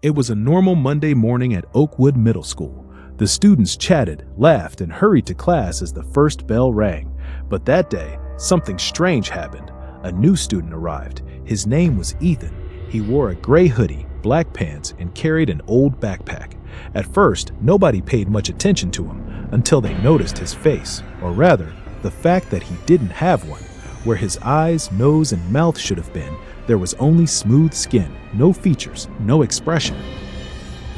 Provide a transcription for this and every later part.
It was a normal Monday morning at Oakwood Middle School. The students chatted, laughed, and hurried to class as the first bell rang. But that day, something strange happened. A new student arrived. His name was Ethan. He wore a gray hoodie, black pants, and carried an old backpack. At first, nobody paid much attention to him until they noticed his face, or rather, the fact that he didn't have one. Where his eyes, nose, and mouth should have been, there was only smooth skin, no features, no expression.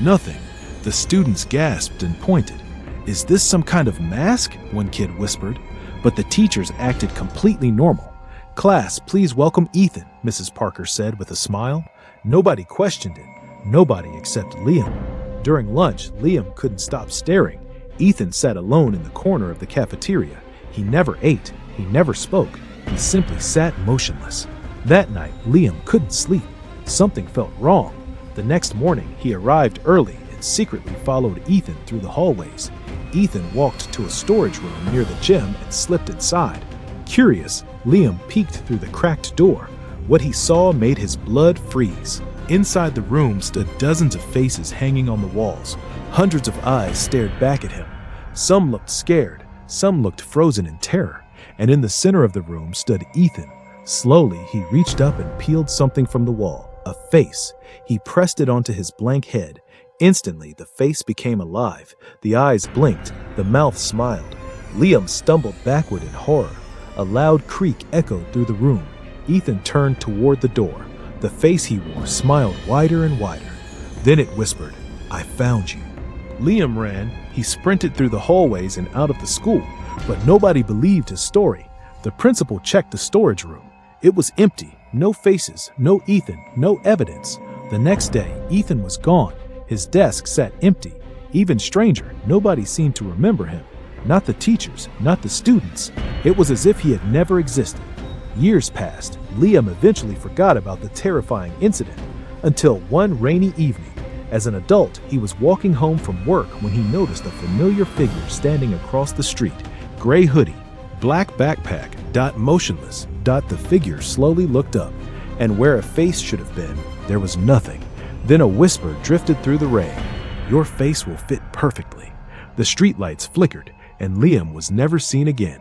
Nothing. The students gasped and pointed. "Is this some kind of mask?" one kid whispered. But the teachers acted completely normal. "Class, please welcome Ethan," Mrs. Parker said with a smile. Nobody questioned it. Nobody except Liam. During lunch, Liam couldn't stop staring. Ethan sat alone in the corner of the cafeteria. He never ate. He never spoke. He simply sat motionless. That night, Liam couldn't sleep. Something felt wrong. The next morning, he arrived early and secretly followed Ethan through the hallways. Ethan walked to a storage room near the gym and slipped inside. Curious, Liam peeked through the cracked door. What he saw made his blood freeze. Inside the room stood dozens of faces hanging on the walls. Hundreds of eyes stared back at him. Some looked scared, some looked frozen in terror. And in the center of the room stood Ethan. Slowly, he reached up and peeled something from the wall, a face. He pressed it onto his blank head. Instantly, the face became alive. The eyes blinked, the mouth smiled. Liam stumbled backward in horror. A loud creak echoed through the room. Ethan turned toward the door. The face he wore smiled wider and wider. Then it whispered, "I found you." Liam ran. He sprinted through the hallways and out of the school, but nobody believed his story. The principal checked the storage room. It was empty. No faces, no Ethan, no evidence. The next day, Ethan was gone. His desk sat empty. Even stranger, nobody seemed to remember him. Not the teachers, not the students. It was as if he had never existed. Years passed. Liam eventually forgot about the terrifying incident until one rainy evening. As an adult, he was walking home from work when he noticed a familiar figure standing across the street. Gray hoodie, black backpack, motionless. The figure slowly looked up, and where a face should have been, there was nothing. Then a whisper drifted through the rain. "Your face will fit perfectly." The streetlights flickered, and Liam was never seen again.